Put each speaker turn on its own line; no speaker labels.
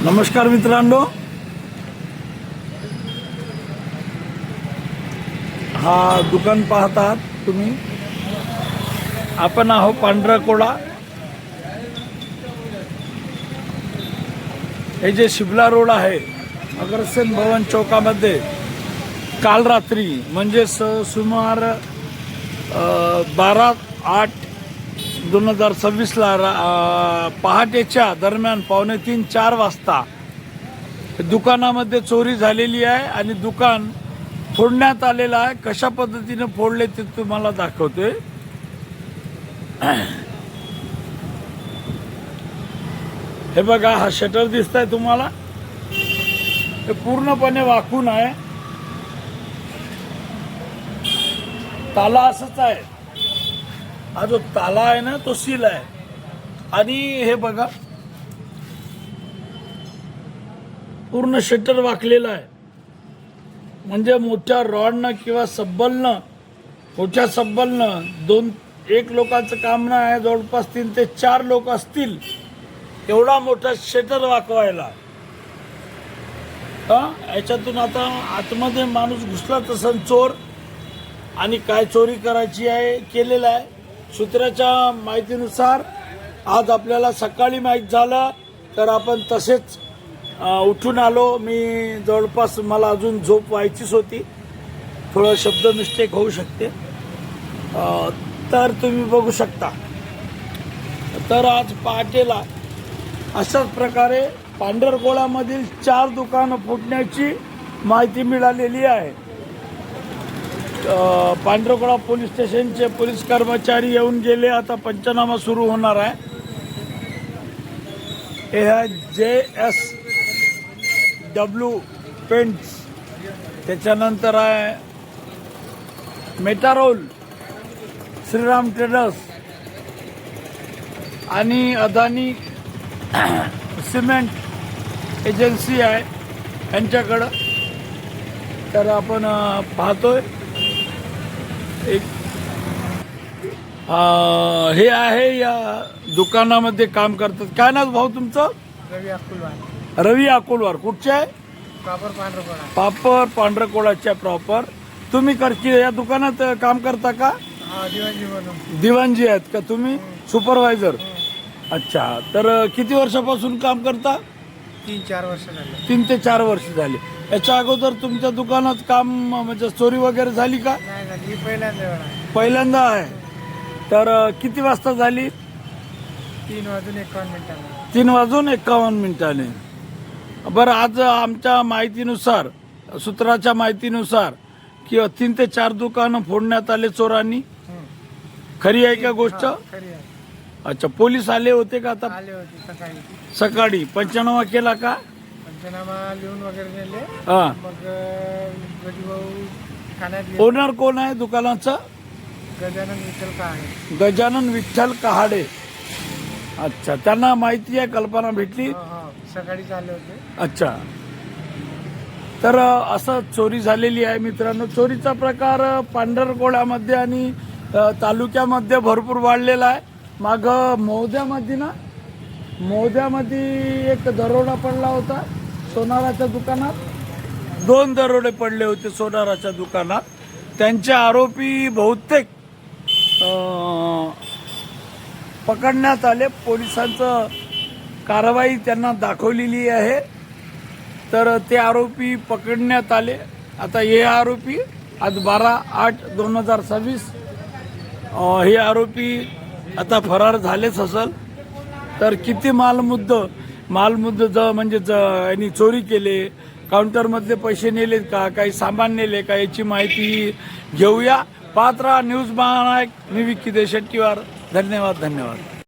नमस्कार मित्रांनो, हा दुकान पाहतात तुम्ही. आपण आहो पांढरकोळा. हे जे शिबला रोड आहे अग्रसेन भवन चौकामध्ये काल रात्री म्हणजे सुमार 12/8/2026 पहाटेच्या दरम्यान 3:45-4 वाजता दुकानामध्ये चोरी झालेली आहे आणि दुकान फोडण्यात आलेलं आहे. कशा पद्धतीने फोडले ते तुम्हाला दाखवतोय. हे बघा, हा शटर दिसतंय तुम्हाला, हे पूर्णपणे वाकून आहे. ताला असंच आहे, हा जो ताला आहे ना तो सील आहे. आणि हे बघा, पूर्ण शटर वाकलेलं आहे. म्हणजे मोठ्या रॉडनं किंवा सब्बलनं, मोठ्या सब्बलनं एक लोकांचं काम नाही आहे, जवळपास 3 ते 4 लोक असतील एवढा मोठा शटर वाकवायला. याच्यातून आता आतमध्ये माणूस घुसला तसं चोर, आणि काय चोरी करायची आहे केलेलं आहे. सूत्राच्या माहितीनुसार आज आपल्याला सकाळी माहीत झालं, तर आपण तसेच उठून आलो. मी जवळपास मला अजून झोप व्हायचीच होती, थोडं शब्द मिस्टेक होऊ शकते, तर तुम्ही बघू शकता. तर आज पहाटेला अशाच प्रकारे पांढरकोळामधील 4 दुकानं फुटण्याची माहिती मिळालेली आहे. पांढरकोळा पोलीस स्टेशनचे पोलीस कर्मचारी येऊन गेले, आता पंचनामा सुरू होणार आहे. हे आहे JSW पेंट्स, त्याच्यानंतर आहे मेटारोल, श्रीराम ट्रेडर्स आणि अदानी सिमेंट एजन्सी आहे यांच्याकडं. तर आपण पाहतोय एक हे आहे, या दुकानामध्ये काम करतात. काय नाव भाऊ तुमचं? रवी अकोलवार. कुठचे आहे? प्रॉपर पांढरकोळाच्या प्रॉपर. तुम्ही या दुकानात काम करता का? दिवाणजी आहेत का तुम्ही? सुपरवायझर. अच्छा, तर किती वर्षापासून काम करता?
3-4 वर्ष झाले.
3 ते 4 वर्ष झाले. याच्या अगोदर तुमच्या दुकानात काम म्हणजे चोरी वगैरे झाली का?
नाही झाली,
पहिल्यांदा आहे. तर किती वाजता झाली?
3:51
3:51. बरं, आज आमच्या माहितीनुसार, सूत्राच्या माहितीनुसार की 3 ते 4 दुकानं फोडण्यात आले चोरांनी. खरी आहे का गोष्ट?
खरी आहे.
अच्छा, पोलीस आले होते का? आता
आले होते
सकाळी पंचनामा केला का?
पंचनामा लिहून वगैरे नेले.
हा.
मग गजभाऊ ठाण्यात
ओनर कोण आहे दुकानाचं?
गजानन विठ्ठल कहाडे.
गजानन विठ्ठल कहाडे. अच्छा, त्यांना माहिती आहे, कल्पना भेटली?
सकाळीच आले होते.
अच्छा, तर असं चोरी झालेली आहे मित्रांनो. चोरीचा प्रकार पांढरकोळ्यामध्ये आणि तालुक्यामध्ये भरपूर वाढलेला आहे. मागं मौद्यामध्ये एक दरोडा पडला होता सोनाराच्या दुकानात. 2 दरोडे पडले होते सोनाराच्या दुकानात. त्यांचे आरोपी बहुतेक पकडण्यात आले. पोलिसांचं कारवाई त्यांना दाखवलेली आहे, तर ते आरोपी पकडण्यात आले. आता हे आरोपी आज 12/8/2026 हे आरोपी आता फरार झालेच असेल. तर किती मालमुद्दा म्हणजे यांनी चोरी केले, काउंटरमधले पैसे नेले का, काही सामान नेले का, याची माहिती घेऊया. पाहत राहा न्यूज महानायक. मी विक्की देशेट्टीवार. धन्यवाद.